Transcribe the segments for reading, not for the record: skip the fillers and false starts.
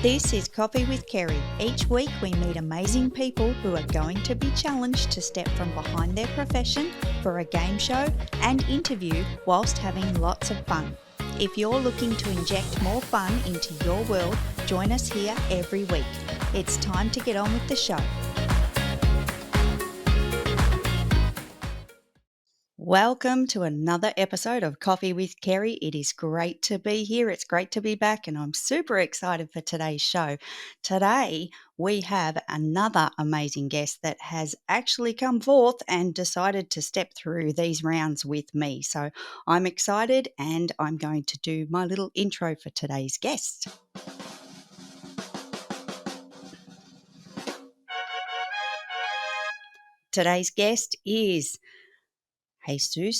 This is Coffee with Kerry. Each week we meet amazing people who are going to be challenged to step from behind their profession for a game show and interview whilst having lots of fun. If you're looking to inject more fun into your world, join us here every week. It's time to get on with the show. Welcome to another episode of Coffee with Kerry. It is great to be here. It's great to be back, and I'm super excited for today's show. Today, we have another amazing guest that has actually come forth and decided to step through these rounds with me. So I'm excited, and I'm going to do my little intro for today's guest. Today's guest is Jesse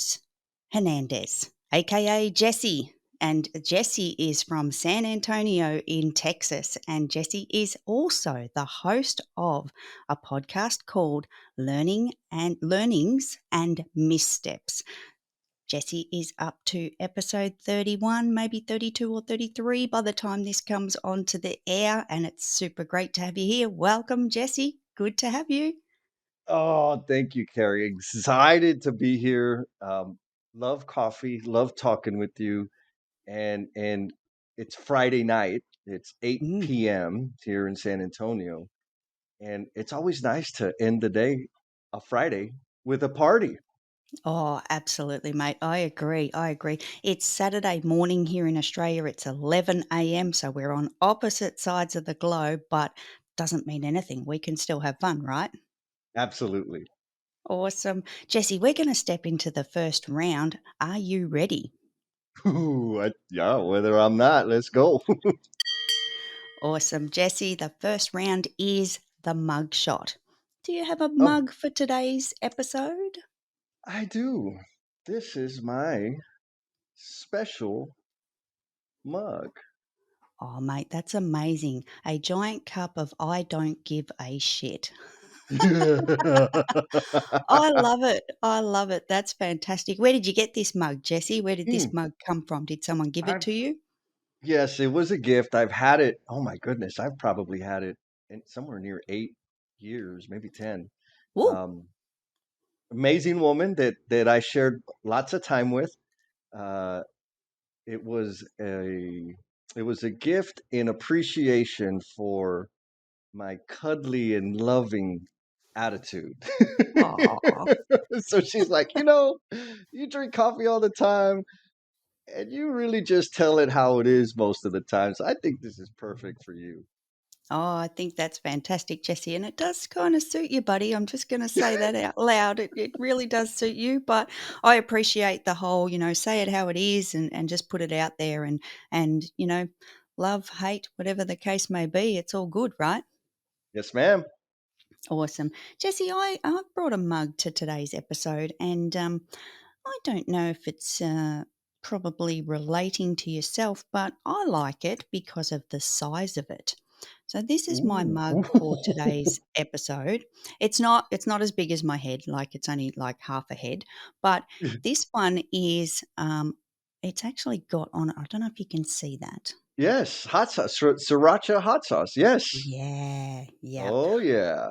Hernandez, aka Jesse. And Jesse is from San Antonio in Texas. And Jesse is also the host of a podcast called Learnings and Missteps. Jesse is up to episode 31, maybe 32 or 33 by the time this comes onto the air. And it's super great to have you here. Welcome, Jesse. Good to have you. Oh, thank you, Kerry. Excited to be here. Love coffee. Love talking with you. And it's Friday night. It's 8 p.m. here in San Antonio, and it's always nice to end the day, a Friday, with a party. Oh, absolutely, mate. I agree. It's Saturday morning here in Australia. It's 11 a.m. So we're on opposite sides of the globe, but doesn't mean anything. We can still have fun, right? Absolutely. Awesome. Jesse, we're going to step into the first round. Are you ready? Yeah. Whether I'm not, let's go. Awesome. Jesse, the first round is the mug shot. Do you have a Oh, mug for today's episode? I do. This is my special mug. Oh, mate, that's amazing. A giant cup of I don't give a shit. I love it. I love it. That's fantastic. Where did you get this mug, Jesse? Where did this Hmm. mug come from? Did someone give it I've to you? Yes, it was a gift. I've had it. Oh my goodness, I've probably had it in somewhere near 8 years, maybe 10. Oh, Um, Amazing woman that I shared lots of time with. Uh, it was a gift in appreciation for my cuddly and loving attitude. aw. So she's like, you drink coffee all the time, and you really just tell it how it is most of the time. So I think this is perfect for you. Oh, I think that's fantastic, Jesse. And it does kind of suit you, buddy. I'm just going to say that out loud. It really does suit you. But I appreciate the whole, say it how it is and just put it out there and love, hate, whatever the case may be. It's all good, right? Yes, ma'am. Awesome. Jesse, I've brought a mug to today's episode, and I don't know if it's probably relating to yourself, but I like it because of the size of it. So this is my Ooh. mug for today's episode. It's not as big as my head, like it's only like half a head, but this one is it's actually got on it. I don't know if you can see that. Yes, hot sauce, sriracha hot sauce. Yes. Yeah, yeah. Oh yeah.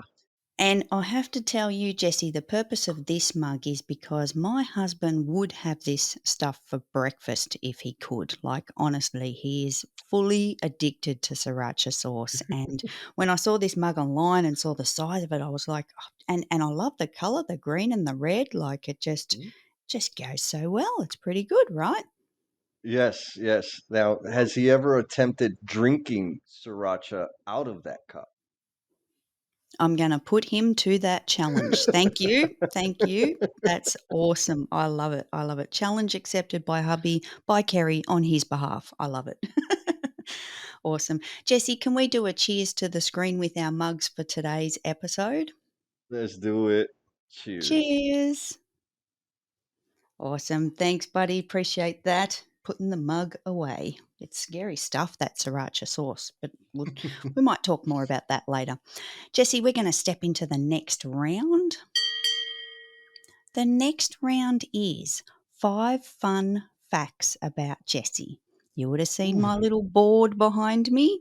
And I have to tell you, Jesse, the purpose of this mug is because my husband would have this stuff for breakfast if he could. Like, honestly, he is fully addicted to sriracha sauce. And when I saw this mug online and saw the size of it, I was like, oh, and I love the color, the green and the red. Like, it just goes so well. It's pretty good, right? Yes, yes. Now, has he ever attempted drinking sriracha out of that cup? I'm going to put him to that challenge. Thank you. Thank you. That's awesome. I love it. I love it. Challenge accepted by hubby, by Kerry on his behalf. I love it. Awesome. Jesse, can we do a cheers to the screen with our mugs for today's episode? Let's do it. Cheers. Cheers. Awesome. Thanks, buddy. Appreciate that. Putting the mug away. It's scary stuff, that sriracha sauce, but we might talk more about that later. Jesse, we're going to step into the next round. The next round is 5 fun facts about Jesse. You would have seen Ooh. my little board behind me.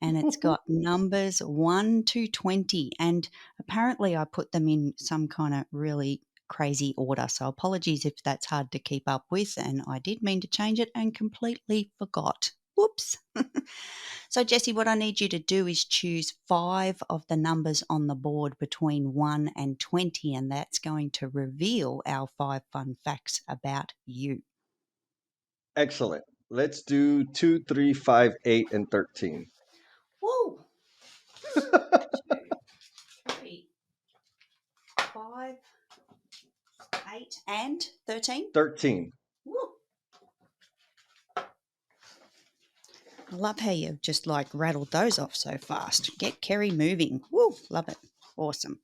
and it's got numbers 1 to 20. And apparently, I put them in some kind of really crazy order. So, apologies if that's hard to keep up with. And I did mean to change it and completely forgot. Whoops. So, Jesse, what I need you to do is choose 5 of the numbers on the board between 1 and 20, and that's going to reveal our 5 fun facts about you. Excellent. Let's do 2, 3, 5, 8, and 13. Whoa! 2, 3, 5, 8, and 13. 13. Woo! I love how you've just like rattled those off so fast. Get Kerry moving. Woo! Love it. Awesome.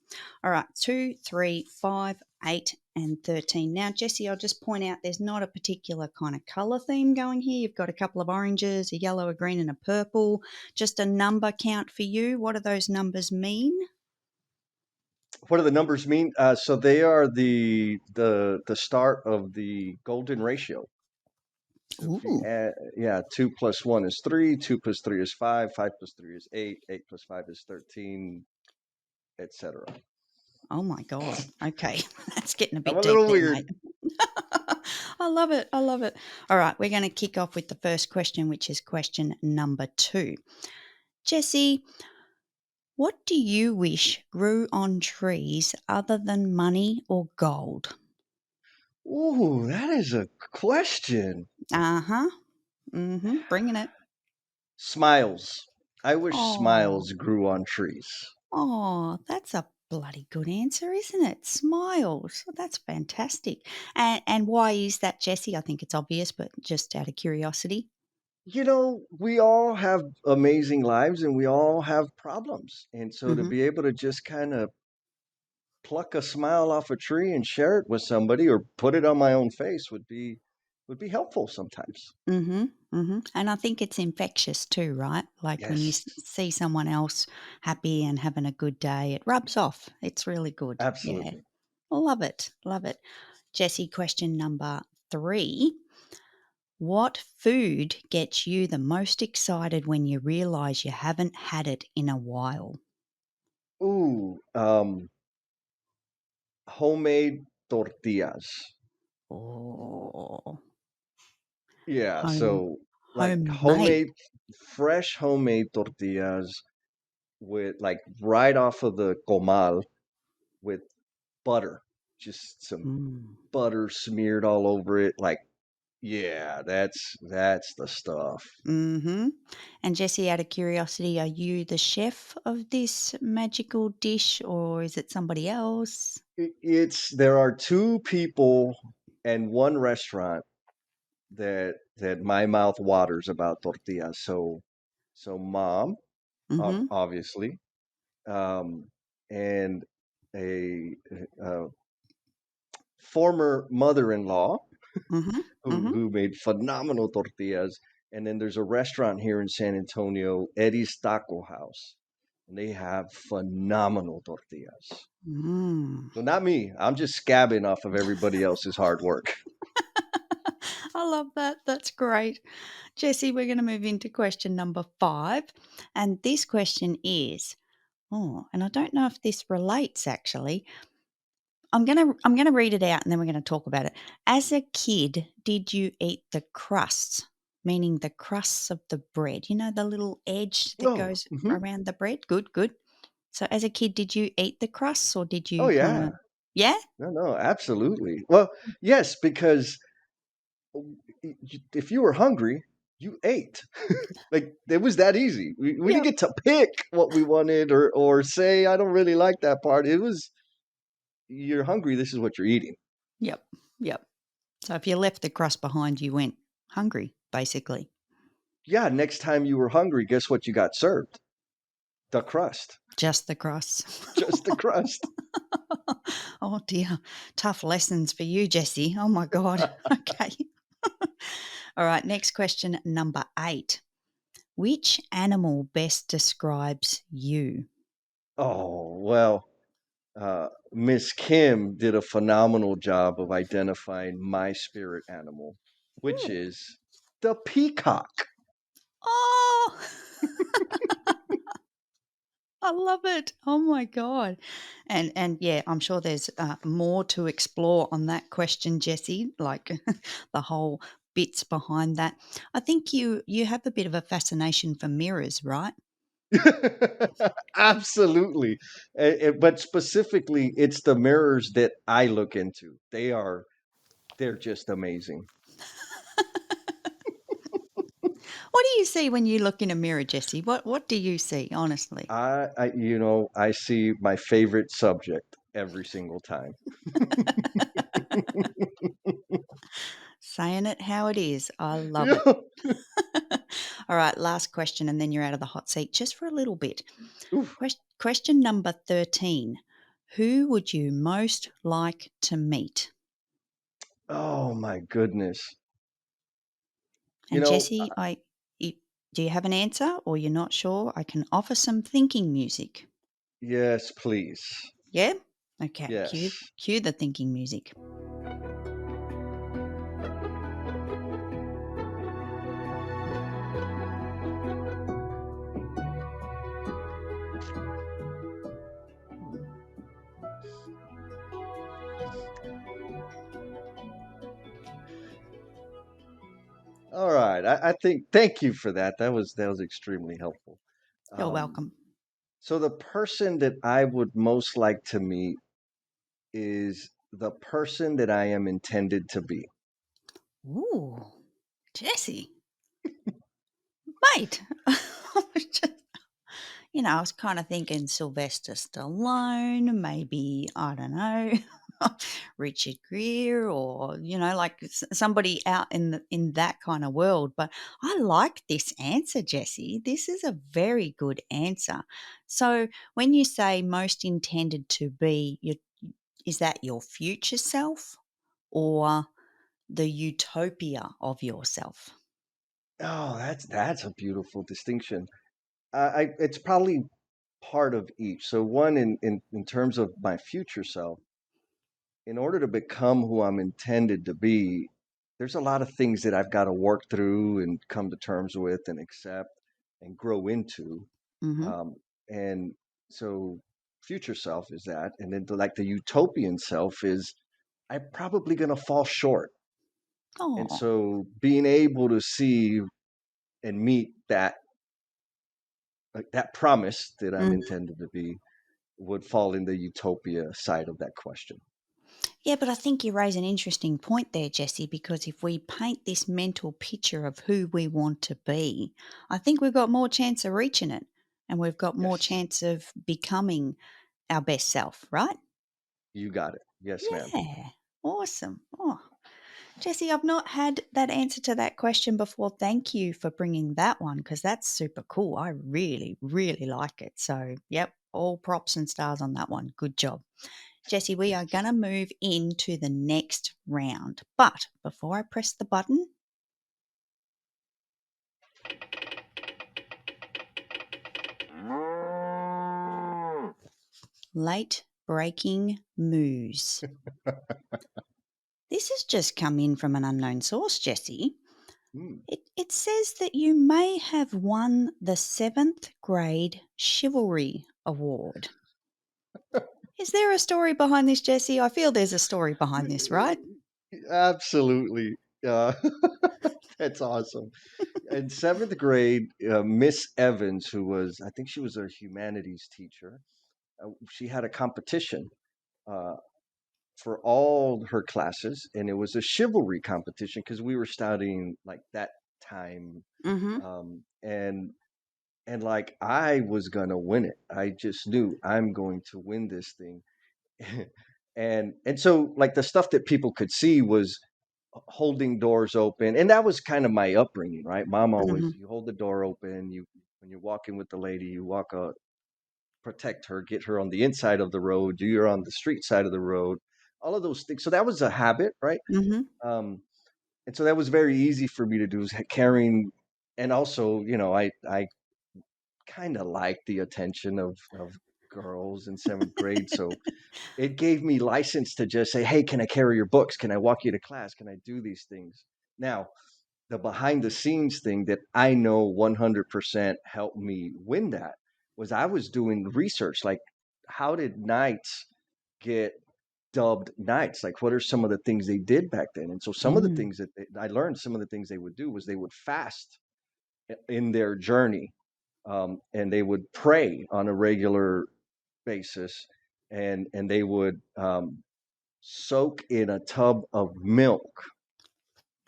All right, 2, 3, 5, 8, and 13. Now, Jesse, I'll just point out there's not a particular kind of colour theme going here. You've got a couple of oranges, a yellow, a green, and a purple. Just a number count for you. What do those numbers mean? What do the numbers mean? So they are the start of the golden ratio. So if you Ooh. add, yeah, 2 plus 1 is 3, 2 plus 3 is 5, 5 plus 3 is 8, 8 plus 5 is 13, etc. Oh my God. Okay. That's getting a I'm bit a deep little there, weird. mate. I love it. I love it. All right. We're going to kick off with the first question, which is question number 2. Jesse, what do you wish grew on trees other than money or gold? Ooh, that is a question. Uh huh. Mm hmm. Bringing it. Smiles. I wish Oh, smiles grew on trees. oh, that's a bloody good answer, isn't it? Smiles. That's fantastic. And why is that, Jesse? I think it's obvious, but just out of curiosity. We all have amazing lives and we all have problems. And so to Mm-hmm. be able to just kind of pluck a smile off a tree and share it with somebody or put it on my own face would be helpful sometimes. Mm-hmm. Mm-hmm. And I think it's infectious too, right? Like when you Yes, see someone else happy and having a good day, it rubs off. It's really good. Yeah. absolutely. Love it. Love it. Jesse, question number 3. What food gets you the most excited when you realize you haven't had it in a while? Ooh, homemade tortillas. Oh, Yeah, home, so like homemade. fresh homemade tortillas with like right off of the comal with butter, just some Mm. butter smeared all over it. Like, yeah, that's the stuff. Mm-hmm. And Jesse, out of curiosity, are you the chef of this magical dish or is it somebody else? There are two people and one restaurant that my mouth waters about tortillas. So mom, Mm-hmm. obviously, um, and a former mother-in-law Mm-hmm. who Mm-hmm. who made phenomenal tortillas. And then there's a restaurant here in San Antonio, Eddie's Taco House, and they have phenomenal tortillas. Mm. So not me. I'm just scabbing off of everybody else's hard work. I love that. That's great. Jesse, we're going to move into question number 5. And this question is, oh, and I don't know if this relates actually. I'm gonna read it out and then we're gonna talk about it. As a kid, did you eat the crusts, meaning the crusts of the bread? You know, the little edge that Oh, goes around the bread? Good, good. So as a kid, did you eat the crusts or did oh you kind yeah. of, yeah? No, no, absolutely. Well, yes, because if you were hungry, you ate. Like it was that easy. We didn't Yep. get to pick what we wanted or say I don't really like that part. It was you're hungry. This is what you're eating. Yep. Yep. So if you left the crust behind, you went hungry, basically. Yeah. Next time you were hungry, guess what you got served? The crust, Just the crusts. just the crust. Oh dear. Tough lessons for you, Jesse. Oh my God. Okay. All right. Next question, number 8. Which animal best describes you? Oh well. Miss Kim did a phenomenal job of identifying my spirit animal, which Ooh. is the peacock. Oh, I love it. Oh my god. And yeah, I'm sure there's more to explore on that question, Jesse. Like the whole bits behind that. I think you have a bit of a fascination for mirrors, right? Absolutely. But specifically, it's the mirrors that I look into. They're just amazing. What do you see when you look in a mirror, Jesse? What do you see, honestly? I see my favorite subject every single time. Saying it how it is. I love it. Yeah. All right, last question, and then you're out of the hot seat just for a little bit. Oof. Question number 13. Who would you most like to meet? Oh my goodness. You And know, Jesse, you, do you have an answer or you're not sure? I can offer some thinking music. yes, please. Yeah? Okay, cue, Yes. cue the thinking music. All right. I think thank you for that. That was extremely helpful. You're Um, welcome. so the person that I would most like to meet is the person that I am intended to be. Ooh, Jesse, mate. I was kind of thinking Sylvester Stallone, maybe, I don't know, Richard Gere, or, like somebody out in that kind of world. But I like this answer, Jesse. This is a very good answer. So when you say most intended to be, is that your future self or the utopia of yourself? Oh, that's a beautiful distinction. It's probably part of each. So one in terms of my future self, in order to become who I'm intended to be, there's a lot of things that I've got to work through and come to terms with and accept and grow into. Mm-hmm. Um, and so future self is that. And then like the utopian self is I'm probably going to fall short. And Oh. so being able to see and meet that like that promise that I'm intended to be would fall in the utopia side of that question. Yeah, but I think you raise an interesting point there, Jesse, because if we paint this mental picture of who we want to be, I think we've got more chance of reaching it and we've got more Yes, chance of becoming our best self, right? you got it. Yes, ma'am. Yeah. Awesome. Oh, Jesse, I've not had that answer to that question before. Thank you for bringing that one because that's super cool. I really, really like it. So, yep, all props and stars on that one. Good job. Jesse, we are going to move into the next round. But before I press the button, late breaking news. This has just come in from an unknown source, Jesse. Hmm. It says that you may have won the 7th grade chivalry award. Is there a story behind this, Jesse? I feel there's a story behind this, right? Absolutely. Uh, that's awesome. In seventh grade, Miss Evans, who was, I think she was a humanities teacher, she had a competition uh, for all her classes, and it was a chivalry competition because we were studying like that time, Mm-hmm. and like I was gonna win it. I just knew I'm going to win this thing, and so like the stuff that people could see was holding doors open, and that was kind of my upbringing, right? Mom always, Mm-hmm. you hold the door open, you when you're walking with the lady, you walk protect her, get her on the inside of the road, you're on the street side of the road, all of those things. So that was a habit, right? Mm-hmm. um and so that was very easy for me to do, is carrying. And also, I kind of liked the attention of girls in seventh grade, so it gave me license to just say, hey, can I carry your books, can I walk you to class, can I do these things. Now the behind the scenes thing that I know 100% helped me win that was I was doing research. Like, how did knights get dubbed knights? Like, what are some of the things they did back then? And so some of the Mm. things that I learned, some of the things they would do was they would fast in their journey, and they would pray on a regular basis, and they would soak in a tub of milk.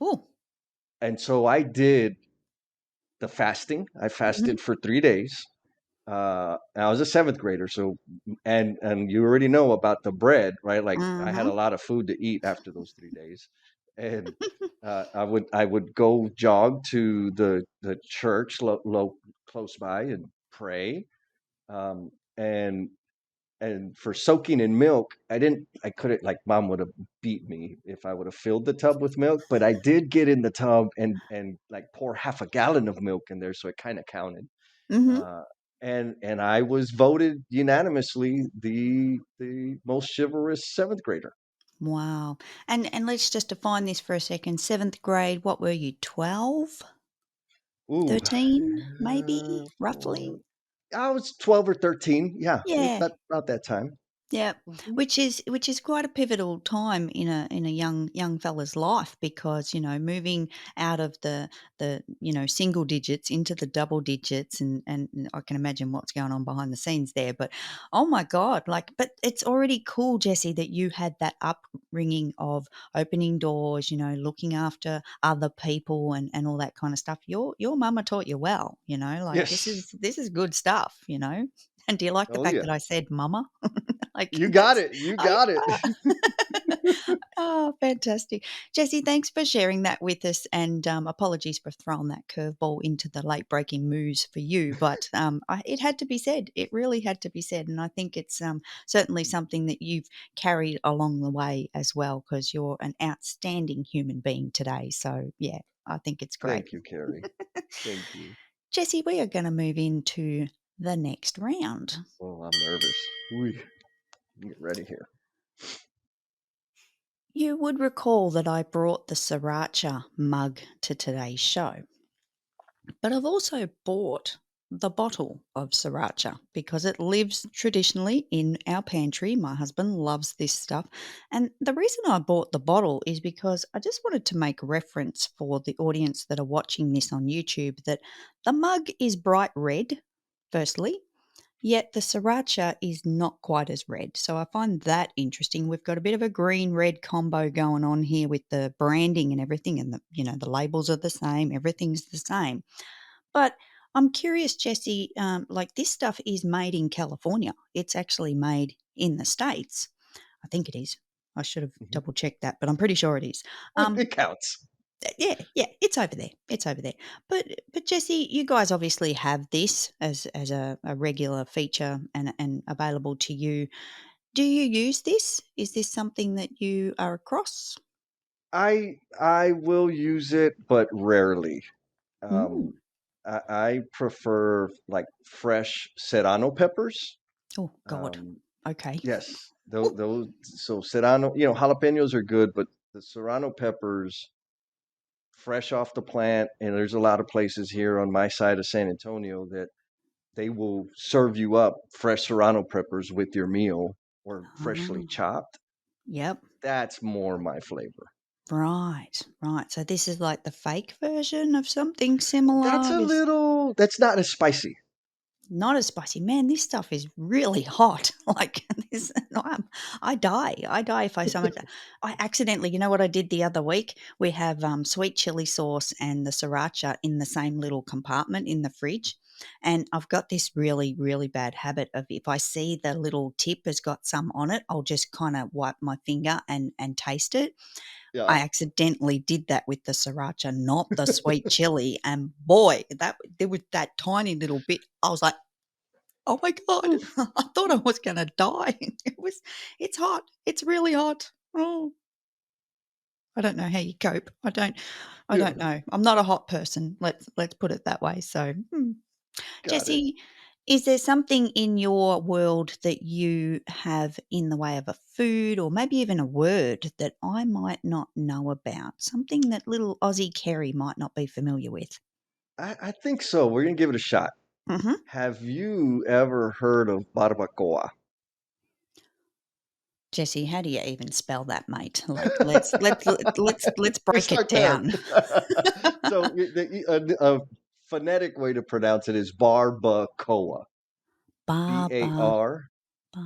Oh. And so I did the fasting. I Mhm. fasted for 3 days. I was a seventh grader, so and you already know about the bread, right? Like I had a Mhm. lot of food to eat after those 3 days, and I would go jog to the church close by and pray, um, and and for soaking in milk, I couldn't, like, mom would have beat me if I would have filled the tub with milk, but I did get in the tub and like pour half a gallon of milk in there, so it kind of counted. Mhm. Uh, and I was voted unanimously the most chivalrous seventh grader. Wow. And let's just define this for a second. 7th grade, what were you, 12? Ooh, 13, maybe, roughly? four, I was 12 or 13. Yeah, Yeah. about that time. Yeah, Hmm. which is quite a pivotal time in a young fella's life because, moving out of the, single digits into the double digits and I can imagine what's going on behind the scenes there, but oh my God, like, but it's already cool, Jesse, that you had that upbringing of opening doors, looking after other people and all that kind of stuff. Your mama taught you well, like this Yes. is this is good stuff. And do you like the Oh fact yeah. that I said mama? Like You got that's it. You I got it. Oh, fantastic. Jesse, thanks for sharing that with us, and, apologies for throwing that curveball into the late breaking news for you, but, it had to be said. It really had to be said, and I think it's, certainly something that you've carried along the way as well, because 'cause you're an outstanding human being today, so, yeah, I think it's great. Thank you, Carrie. Thank you. Jesse, we are gonna move into the next round. Oh, I'm nervous. Ooh, get ready here. You would recall that I brought the sriracha mug to today's show, but I've also bought the bottle of sriracha because it lives traditionally in our pantry. My husband loves this stuff. And the reason I bought the bottle is because I just wanted to make reference for the audience that are watching this on YouTube that the mug is bright red, firstly. Yet the sriracha is not quite as red. So I find that interesting. We've got a bit of a green red combo going on here with the branding and everything, and the labels are the same, everything's the same. But I'm curious, Jesse, like this stuff is made in California. It's actually made in the States. I think it is. I should have Mhm. double checked that, but I'm pretty sure it is. It counts. Yeah, yeah, it's over there. It's over there. But Jesse, you guys obviously have this as a regular feature and available to you. Do you use this? Is this something that you are across? I will use it, but rarely. Mm. Um, I prefer like fresh serrano peppers. Oh God. Um, Okay. yes, those. So serrano, jalapenos are good, but the serrano peppers, fresh off the plant, and there's a lot of places here on my side of San Antonio that they will serve you up fresh serrano peppers with your meal or freshly Ah, chopped. yep. That's more my flavor. Right. Right. So this is like the fake version of something That's similar. a This little. That's not as spicy. Not as spicy. Man, this stuff is really hot. Like this, I die. I die if I so much. I accidentally, you know what I did the other week? We have sweet chili sauce and the sriracha in the same little compartment in the fridge. And I've got this really, really bad habit of if I see the little tip has got some on it, I'll just kind of wipe my finger and taste it. Yeah. I accidentally did that with the sriracha, not the sweet chili. And boy, that there was that tiny little bit. I was like, oh my god, Oof. I thought I was gonna die. It's hot. It's really hot. Oh, I don't know how you cope. I Yeah. don't know. I'm not a hot person. Let's put it that way. So, Got it. Jesse, Is there something in your world that you have in the way of a food or maybe even a word that I might not know about? Something that little Aussie Kerry might not be familiar with? I think so. We're gonna give it a shot. Mm-hmm. Have you ever heard of barbacoa? Jesse, how do you even spell that, mate? Like, let's We break it start there. down. So a phonetic way to pronounce it is barbacoa. B A Barba, R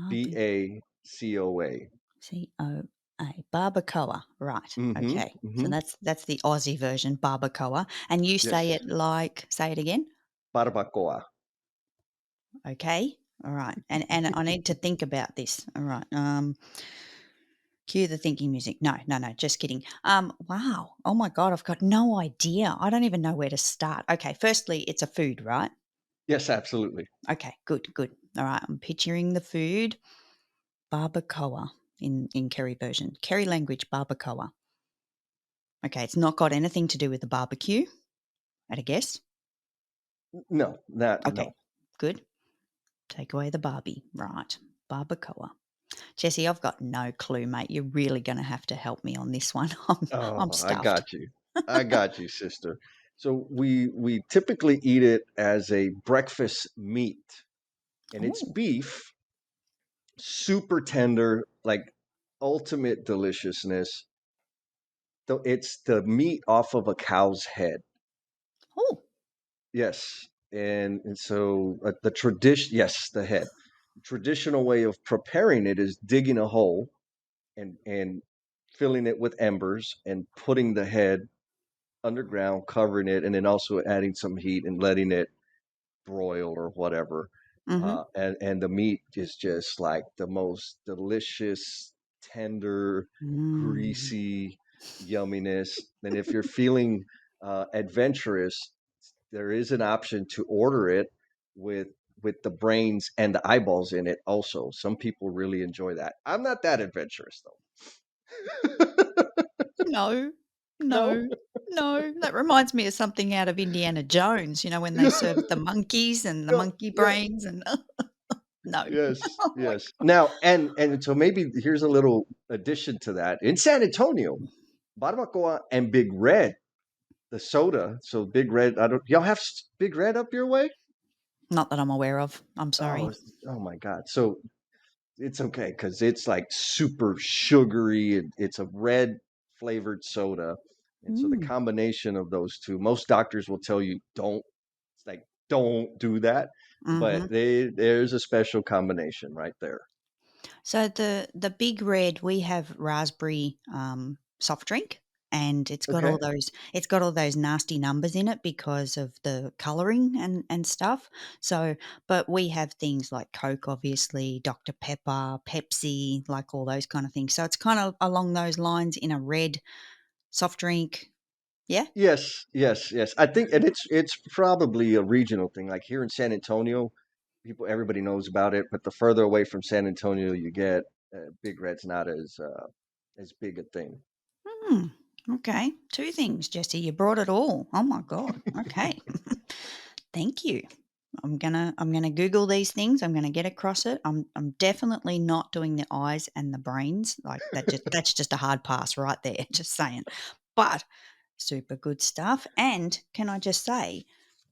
B barbe, A C O A. COA, barbacoa. Right. Mm-hmm. Okay. So Mm-hmm. that's the Aussie version, barbacoa, and you say Yes. it like, say it again. Barbacoa. Okay. All right. And I need to think about this. All right. Cue the thinking music. No, no, no, just kidding. Wow. Oh my God, I've got no idea. I don't even know where to start. Okay, firstly, it's a food, right? Yes, absolutely. Okay, good, good. All right. I'm picturing the food. Barbacoa in Kerry version. Kerry language, barbacoa. Okay, it's not got anything to do with the barbecue, at a guess. No, not Okay, no. good. Take away the Barbie. Right. Barbacoa. Jesse, I've got no clue, mate. You're really going to have to help me on this one. I'm Oh, I stuffed. got you. I got you, sister. So we typically eat it as a breakfast meat, and it's Oh, beef, super tender, like ultimate deliciousness. So it's the meat off of a cow's head. oh. Yes, and so the tradition, yes, the head. Traditional way of preparing it is digging a hole and filling it with embers and putting the head underground, covering it, and then also adding some heat and letting it broil or whatever. Mm-hmm. And the meat is just like the most delicious, tender, Mm. greasy yumminess. And if you're feeling adventurous, there is an option to order it with with the brains and the eyeballs in it. Also, some people really enjoy that. I'm not that adventurous though. No, No. no, no. That reminds me of something out of Indiana Jones, when they serve the monkeys and the No. monkey Yeah. brains and no. Yes, Oh my yes. Now, and so maybe here's a little addition to that. In San Antonio, barbacoa and Big Red, the soda. So Big Red, I don't y'all have Big Red up your way? Not that I'm aware of. I'm Oh, sorry. oh my God. So it's okay because it's like super sugary. It's a red flavored soda. And so the Mm. combination of those two, most doctors will tell you it's like don't do that. Mhm. But there's a special combination right there. So the Big Red, we have raspberry, soft drink, and Okay. it's got all those nasty numbers in it because of the colouring and stuff. So, but we have things like Coke, obviously, Dr. Pepper, Pepsi, like all those kind of things. So it's kind of along those lines in a red soft drink. Yeah? Yes, yes, yes. I think, and it's probably a regional thing. Like here in San Antonio, everybody knows about it, but the further away from San Antonio you get, Big Red's not as big a thing. Hmm. Okay. Two things, Jesse. You brought it all. Oh my God. Okay. Thank you. I'm gonna Google these things. I'm gonna get across it. I'm definitely not doing the eyes and the brains. Like that's just a hard pass right there. Just saying. But super good stuff. And can I just say,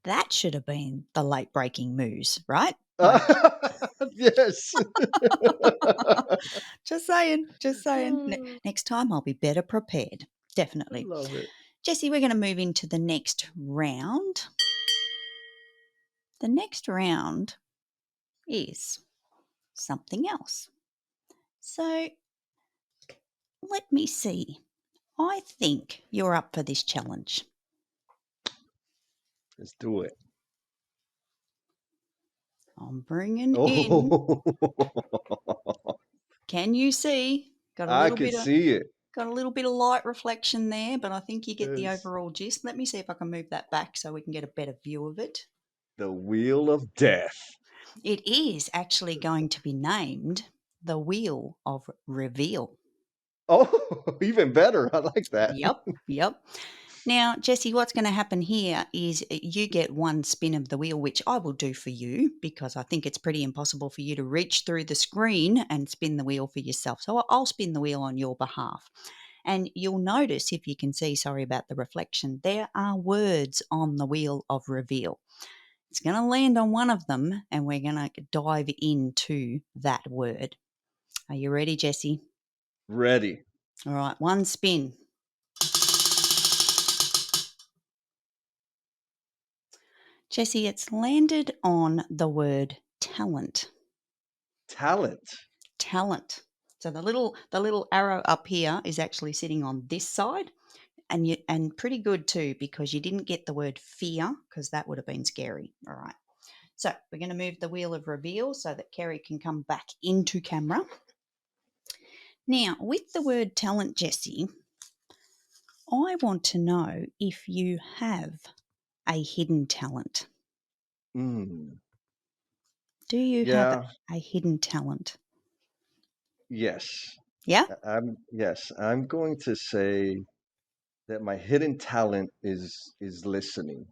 that should have been the late breaking news, right? Like Yes. just saying, just saying. I Next time I'll be better prepared. Definitely. love it. Jesse, we're gonna move into the next round. The next round is something else. So let me see. I think you're up for this challenge. Let's do it. I'm bringing in. Oh, Can you see? Got a I little can bit of see it. got a little bit of light reflection there, but I think you get the Yes. overall gist. Let me see if I can move that back so we can get a better view of it. The Wheel of Death. It is actually going to be named the Wheel of Reveal. Oh, even better. I like that. Yep, yep. Now, Jesse, what's going to happen here is you get one spin of the wheel, which I will do for you because I think it's pretty impossible for you to reach through the screen and spin the wheel for yourself. So I'll spin the wheel on your behalf. And you'll notice, if you can see, sorry about the reflection, there are words on the wheel of reveal. It's going to land on one of them and we're going to dive into that word. Are you ready, Jesse? Ready. All right, one spin. Jesse, it's landed on the word talent. Talent. Talent. So the little arrow up here is actually sitting on this side, and pretty good too because you didn't get the word fear because that would have been scary. All right. So we're going to move the wheel of reveal so that Kerry can come back into camera. Now, with the word talent, Jesse, I want to know if you have a hidden talent. Mm. Do you have Yeah. a hidden talent? Yes. Yeah? I'm going to say that my hidden talent is listening.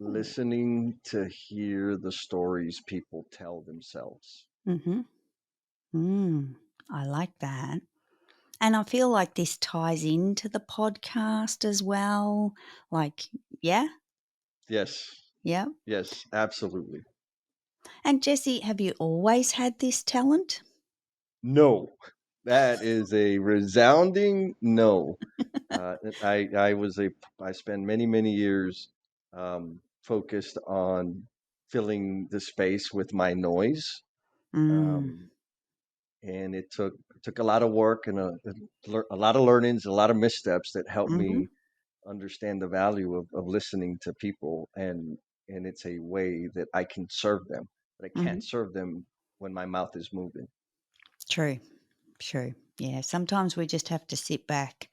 Ooh. Listening to hear the stories people tell themselves. Mm-hmm. I like that. And I feel like this ties into the podcast as well. Like, yeah, Yes. yeah. Yes, absolutely. And Jesse, have you always had this talent? No, that is a resounding no. I was a I spent many years focused on filling the space with my noise, Mm, um, and it took a lot of work and a lot of learnings, a lot of missteps that helped mm-hmm, me understand the value of listening to people, and it's a way that I can serve them, but I mm-hmm. can't serve them when my mouth is moving. True, true. Yeah, sometimes we just have to sit back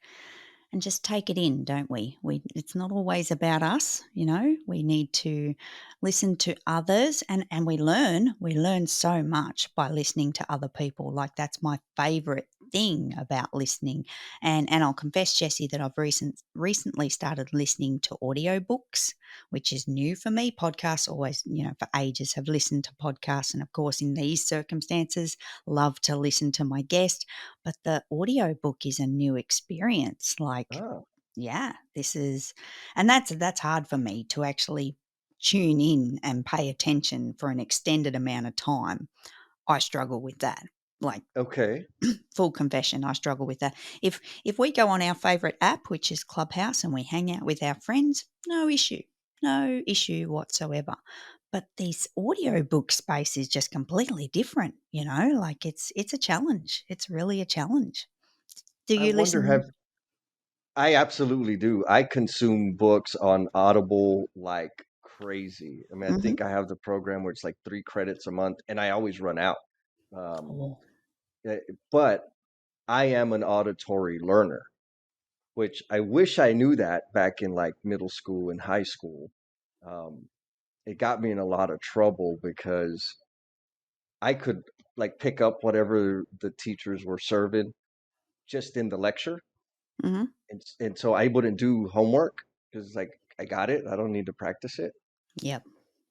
and just take it in, don't we? It's not always about us, you know. We need to listen to others and we learn so much by listening to other people. Like that's my favorite thing about listening. And I'll confess, Jesse, that I've recently started listening to audiobooks, which is new for me. Podcasts always, for ages have listened to podcasts, and of course in these circumstances love to listen to my guest, but the audiobook is a new experience. Like, Ah, yeah, this is, and that's hard for me to actually tune in and pay attention for an extended amount of time. I struggle with that. Like, okay. full confession, I struggle with that. If we go on our favorite app, which is Clubhouse, and we hang out with our friends, no issue whatsoever. But this audiobook space is just completely different, like it's a challenge. It's really a challenge. Do I you wonder listen? have I absolutely do. I consume books on Audible like crazy. I mean, I Mhm. think I have the program where it's like 3 credits a month, and I always run out. Um, Oh. eh, but I am an auditory learner, which I wish I knew that back in like middle school and high school. Um, it got me in a lot of trouble because I could like pick up whatever the teachers were serving just in the lecture, Mhm. and so I wouldn't do homework because like I got it, I don't need to practice it. Yep.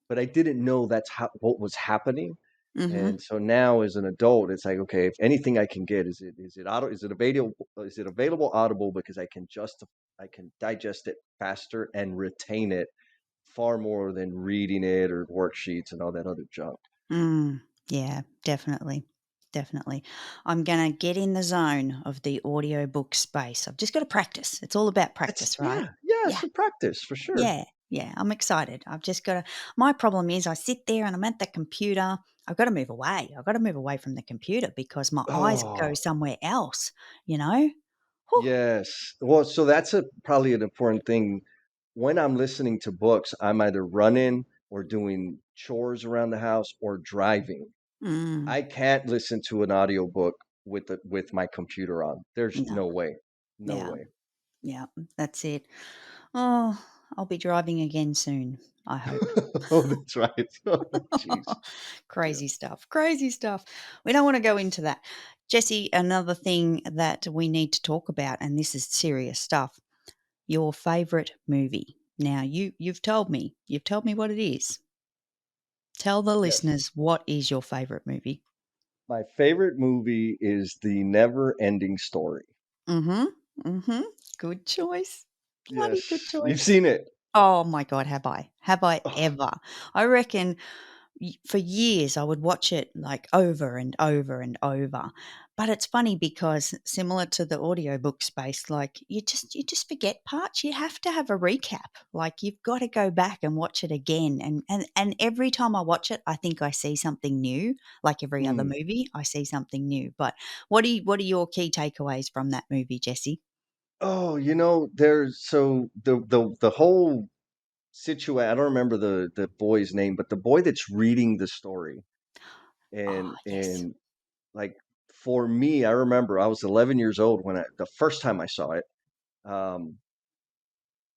But I didn't know that's what was happening. Mhm. And so now as an adult, it's like, okay, if anything I can get, is it available audible because I can digest it faster and retain it far more than reading it or worksheets and all that other junk. Mm. Yeah, definitely. Definitely. I'm going to get in the zone of the audiobook space. I've just got to practice. It's all about That's practice, right? yeah, it's Yeah. a practice for sure. Yeah, yeah, I'm excited. I've just got to. My problem is I sit there and I'm at the computer. I've got to move away. I've got to move away from the computer because my eyes go Oh, somewhere else, you know? Whew. yes. Well, so that's a probably an important thing. When I'm listening to books, I'm either running or doing chores around the house or driving. Mm, I can't listen to an audiobook with my computer on. There's no, no way. No yeah, way. yeah, that's it. Oh, I'll be driving again soon, I hope. Oh, that's right. Oh, jeez. Yeah. Crazy stuff, crazy stuff. We don't want to go into that. Jesse, another thing that we need to talk about, and this is serious stuff. your favorite movie. Now, you've told me what it is. Tell the Yes. listeners, what is your favorite movie? My favorite movie is The Never Ending Story. Mm-hmm. Mm-hmm. Good choice. Bloody good Yes. You've choice. seen it. Oh my God, have I? Have I Oh, ever? I reckon for years I would watch it like over and over and over. But it's funny because similar to the audiobook space, like you just forget parts. You have to have a recap. Like you've got to go back and watch it again. And every time I watch it, I think I see something new. Like every other mm. movie, I see something new. But what are your key takeaways from that movie, Jesse? Oh, there's so the whole situation. I don't remember the boy's name, but the boy that's reading the story, Oh, yes. and like for me, I remember I was 11 years old when the first time I saw it. Um,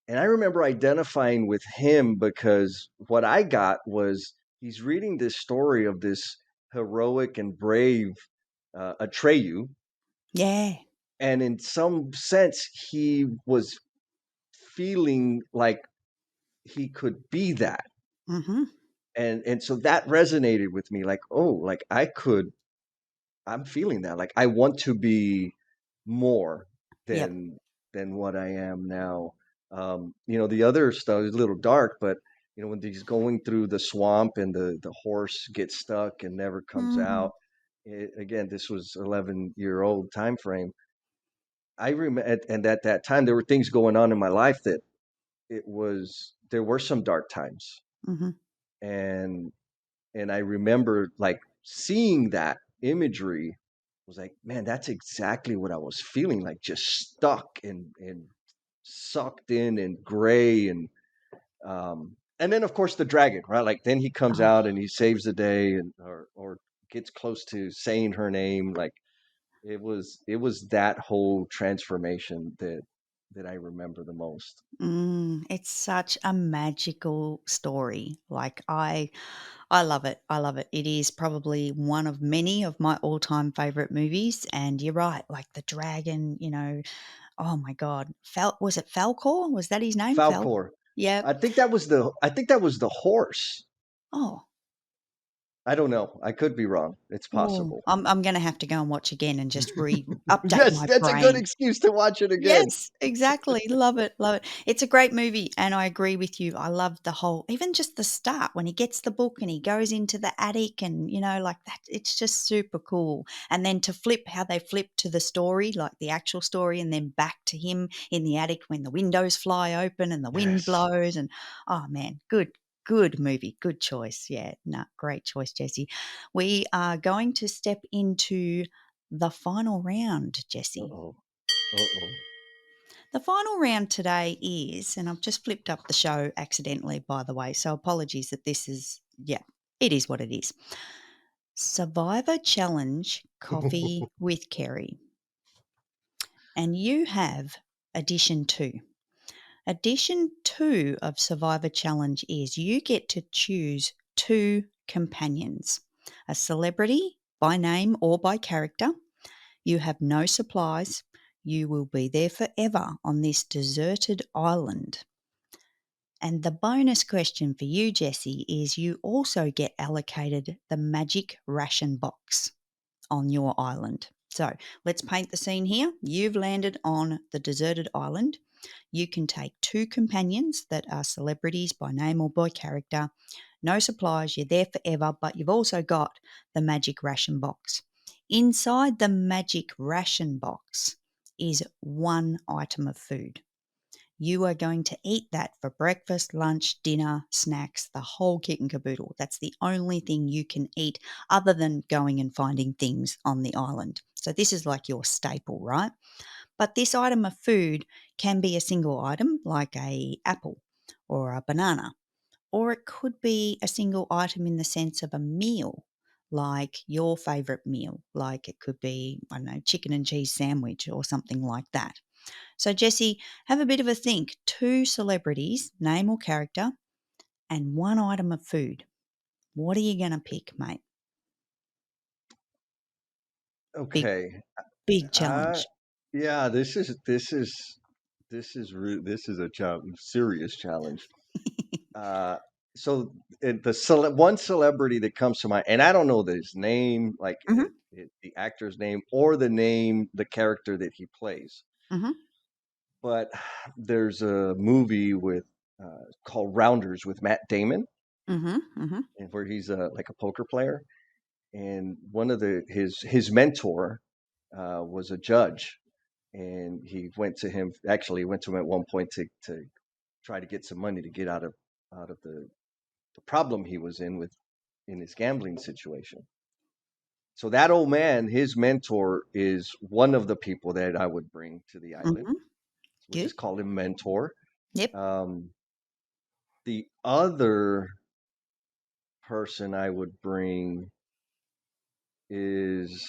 and I remember identifying with him because what I got was he's reading this story of this heroic and brave Atreyu, Yeah. and in some sense, he was feeling like he could be that, Mm-hmm. and so that resonated with me. Like, oh, like I'm feeling that. Like, I want to be more Yep. than what I am now. The other stuff is a little dark, but when he's going through the swamp and the horse gets stuck and never comes Mm-hmm. out. Again, this was 11-year-old time frame. I remember, and at that time, there were things going on in my life that there were some dark times, Mm-hmm. and I remember like seeing that imagery was like, man, that's exactly what I was feeling like, just stuck and sucked in and gray and then of course the dragon, right? Like then he comes Oh. out and he saves the day and or gets close to saying her name. Like it was that whole transformation that I remember the most. It's such a magical story. Like I love it. I love it. It is probably one of many of my all-time favorite movies. And you're right, like the dragon, oh my God. Was it Falcor? Was that his name? Falcor. Yep. I think that was the horse. Oh. I don't know. I could be wrong. It's Oh, possible. I'm gonna have to go and watch again and just update Yes, my that's a good brain. excuse to watch it again. Yes, exactly. Love it, love it. It's a great movie, and I agree with you. I love the whole even just the start when he gets the book and he goes into the attic and, like that, it's just super cool. And then to flip how they flip to the story, like the actual story, and then back to him in the attic when the windows fly open and the wind Yes. blows and oh man, good movie. Good choice. Yeah, no, great choice, Jesse. We are going to step into the final round, Jesse. Uh-oh. Uh-oh. The final round today is, and I've just flipped up the show accidentally, by the way, so apologies that this is, yeah, it is what it is. Survivor Challenge Coffee with Kerry. And you have Edition 2. Edition 2 of Survivor Challenge is you get to choose two companions, a celebrity by name or by character. You have no supplies. You will be there forever on this deserted island. And the bonus question for you, Jesse, is you also get allocated the magic ration box on your island. So let's paint the scene here. You've landed on the deserted island. You can take two companions that are celebrities by name or by character. No supplies, you're there forever, but you've also got the magic ration box. Inside the magic ration box is one item of food. You are going to eat that for breakfast, lunch, dinner, snacks, the whole kit and caboodle. That's the only thing you can eat other than going and finding things on the island. So this is like your staple, right? But this item of food can be a single item like a apple or a banana, or it could be a single item in the sense of a meal like your favorite meal, like it could be, I don't know, chicken and cheese sandwich or something like that. So, Jesse, have a bit of a think. Two celebrities, name or character, and one item of food. What are you going to pick, mate? Big, Okay. big Uh challenge. yeah, this is this is a serious challenge. Uh, so one celebrity that comes to mind, and I don't know his name, like Mhm, the actor's name or the character that he plays, mhm, but there's a movie with called Rounders with Matt Damon, mhm, mhm, and where he's like a poker player, and one of his mentor was a judge, and he went to him. Actually, went to him at one point to try to get some money to get out of the problem he was in his gambling situation. So that old man, his mentor, is one of the people that I would bring to the island. mhm. We'll Good. just call him mentor. Yep. Um, the other person I would bring is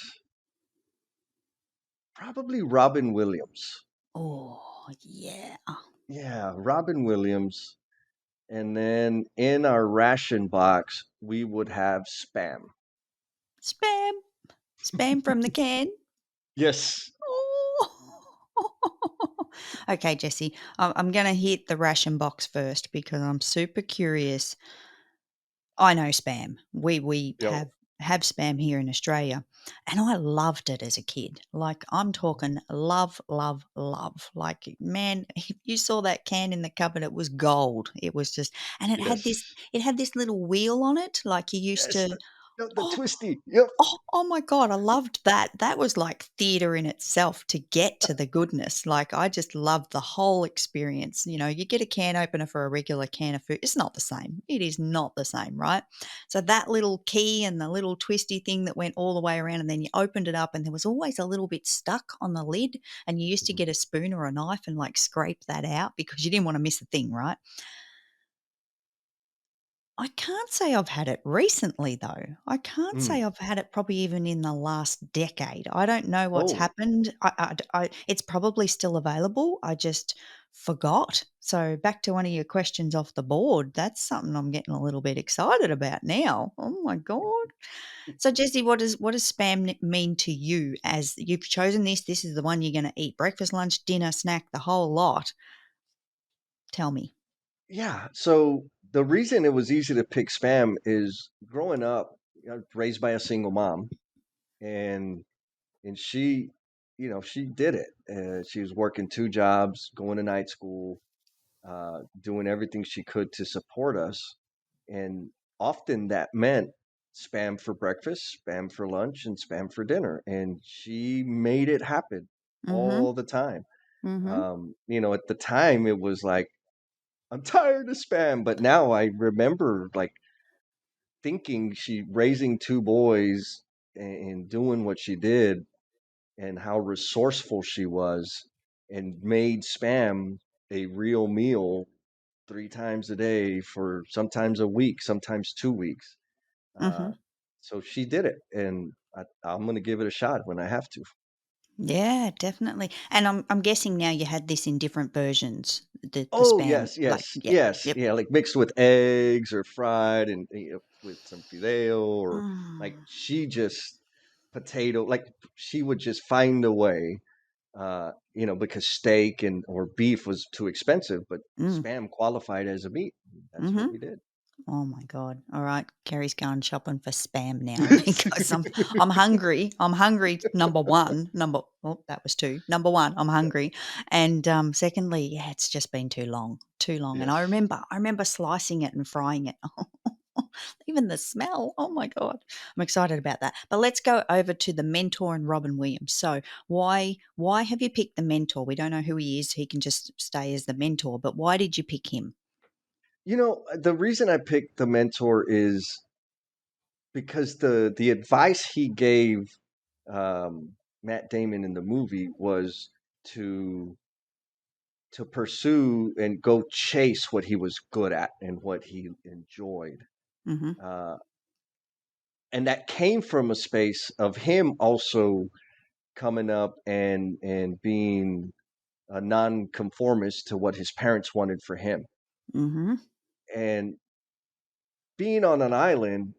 probably Robin Williams. Oh, yeah. Yeah, Robin Williams. And then in our ration box, we would have Spam. Spam. Spam from the can. Yes. Oh. Okay, Jesse, I'm going to hit the ration box first because I'm super curious. I know Spam. We Yo. have Spam here in Australia, and I loved it as a kid. Like, I'm talking love, love, love. Like, man, if you saw that can in the cupboard, it was gold. It was just, and Yes. it had this little wheel on it, like you used Yes. to. The Oh, twisty. Yep. oh my god, I loved that. That was like theater in itself to get to the goodness. Like, I just loved the whole experience. You know, you get a can opener for a regular can of food. It's not the same. It is not the same, right? So that little key and the little twisty thing that went all the way around, and then you opened it up and there was always a little bit stuck on the lid, and you used to Mhm. get a spoon or a knife and like scrape that out because you didn't want to miss a thing, right? I can't say I've had it recently, though. I can't say Mm. I've had it probably even in the last decade. I don't know what's Oh, happened. It's probably still available. I just forgot. So back to one of your questions off the board. That's something I'm getting a little bit excited about now. Oh my god! So Jesse, what does spam mean to you? As you've chosen this, this is the one you're going to eat: breakfast, lunch, dinner, snack, the whole lot. Tell me. yeah. So the reason it was easy to pick Spam is growing up, raised by a single mom, and she, she did it. She was working two jobs, going to night school, doing everything she could to support us. And often that meant Spam for breakfast, Spam for lunch, and Spam for dinner. And she made it happen Mm-hmm. all the time. Mm-hmm. At the time it was like, I'm tired of Spam. But now I remember like thinking she raising two boys and doing what she did and how resourceful she was and made Spam a real meal three times a day for sometimes a week, sometimes 2 weeks. Uh, Mm-hmm. so she did it, and I'm going to give it a shot when I have to. Yeah, definitely. And I'm guessing now you had this in different versions, the Oh Spam, yes, like, yes, yeah, yes, yep. yeah, like mixed with eggs or fried and with some fideo or like Mm, she just potato like she would just find a way because steak and or beef was too expensive, but mm, Spam qualified as a meat. That's what mhm. we did. Oh my god. All right, Kerry's going shopping for Spam now because I'm hungry. I'm hungry, number 1. That was 2. Number 1, I'm hungry. And, secondly, yeah, it's just been too long, too long. And Yes. I remember slicing it and frying it. Even the smell. Oh my god. I'm excited about that. But let's go over to the mentor and Robin Williams. So, why have you picked the mentor? We don't know who he is. He can just stay as the mentor, but why did you pick him? The reason I picked the mentor is because the advice he gave Matt Damon in the movie was to pursue and go chase what he was good at and what he enjoyed. Mhm. Uh, and that came from a space of him also coming up and being a nonconformist to what his parents wanted for him. Mhm. And being on an island,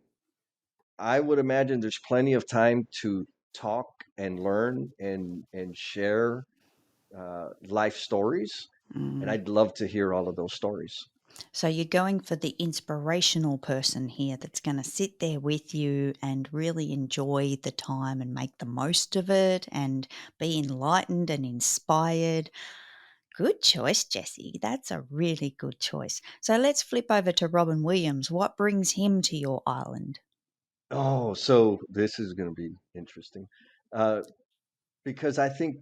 I would imagine there's plenty of time to talk and learn and share life stories. And Mm. I'd love to hear all of those stories. So you're going for the inspirational person here that's going to sit there with you and really enjoy the time and make the most of it and be enlightened and inspired. Good choice, Jesse. That's a really good choice. So let's flip over to Robin Williams. What brings him to your island? Oh, so this is going to be interesting, uh, because I think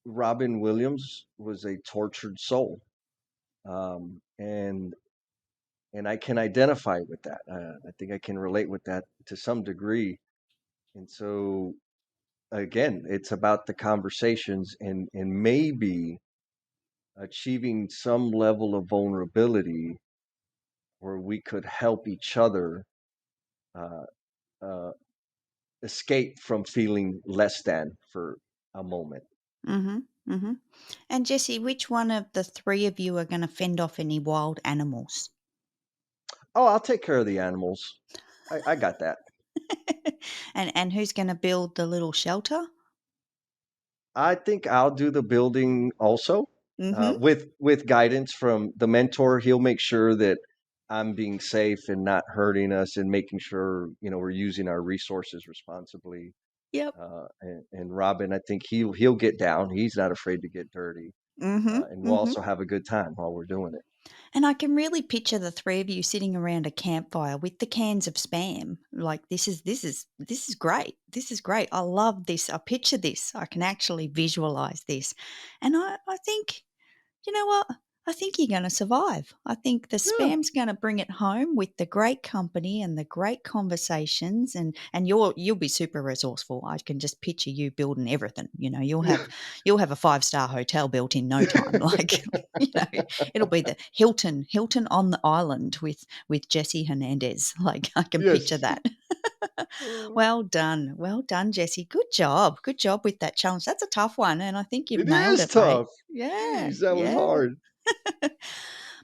Robin Williams was a tortured soul, and I can identify with that. I think I can relate with that to some degree. And so again, it's about the conversations and maybe achieving some level of vulnerability where we could help each other uh, uh, escape from feeling less than for a moment. Mm-hmm. Mm-hmm. And Jesse, which one of the three of you are going to fend off any wild animals? Oh, I'll take care of the animals. I got that. And who's going to build the little shelter? I think I'll do the building also, Mm-hmm. with guidance from the mentor. He'll make sure that I'm being safe and not hurting us, and making sure we're using our resources responsibly. Yep. And Robin, I think he'll get down. He's not afraid to get dirty, Mm-hmm. and we'll Mm-hmm. also have a good time while we're doing it. And I can really picture the three of you sitting around a campfire with the cans of spam. Like this is great. This is great. I love this. I picture this. I can actually visualize this. And I think, you know what? I think you're going to survive. I think the Yeah, spam's going to bring it home with the great company and the great conversations, and you'll be super resourceful. I can just picture you building everything. You'll have a 5-star hotel built in no time. Like it'll be the Hilton on the island with Jesse Hernandez. Like I can picture yes. that. Well done, Jesse. Good job with that challenge. That's a tough one, and I think you've It nailed is it, mate. tough. Yeah, Jeez, that was yeah. hard.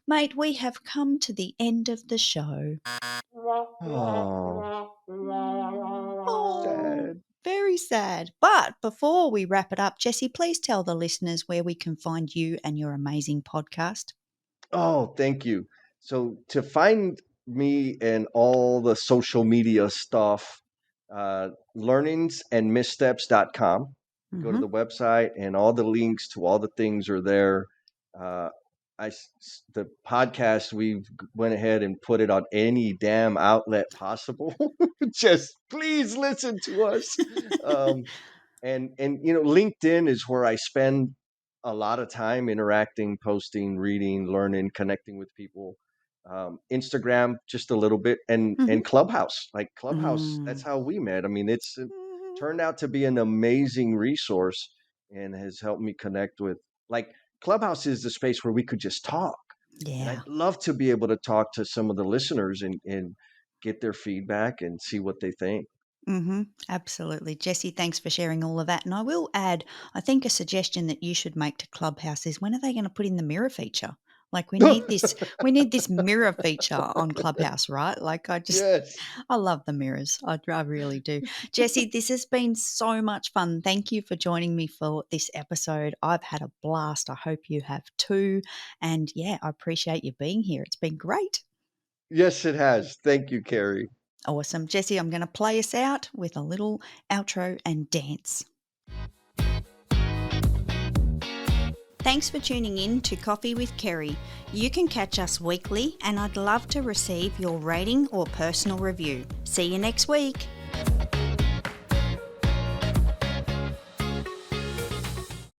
Mate, we have come to the end of the show. Oh, Oh, sad. very sad. But before we wrap it up, Jesse, please tell the listeners where we can find you and your amazing podcast. Oh, thank you. So to find me and all the social media stuff, learningsandmissteps.com. Go to Mm-hmm. the website and all the links to all the things are there. Uh, the podcast, we've went ahead and put it on any damn outlet possible. Just please listen to us. Um, and LinkedIn is where I spend a lot of time interacting, posting, reading, learning, connecting with people. Instagram just a little bit, and Mm-hmm. Clubhouse, like Clubhouse, that's Mm. how we met. I mean, it's turned out to be an amazing resource and has helped me connect with, like, Clubhouse is the space where we could just talk, and Yeah. I'd love to be able to talk to some of the listeners and get their feedback and see what they think. Mm-hmm. Absolutely. Jesse, thanks for sharing all of that. And I will add, I think a suggestion that you should make to Clubhouse is when are they going to put in the mirror feature? Like we need this mirror feature on Clubhouse, right? Like Yes. I love the mirrors. I really do. Jesse, this has been so much fun. Thank you for joining me for this episode. I've had a blast. I hope you have too. And yeah, I appreciate you being here. It's been great. Yes, it has. Thank you, Carrie. Awesome. Jesse, I'm going to play us out with a little outro and dance. Thanks for tuning in to Coffee with Kerry. You can catch us weekly, and I'd love to receive your rating or personal review. See you next week.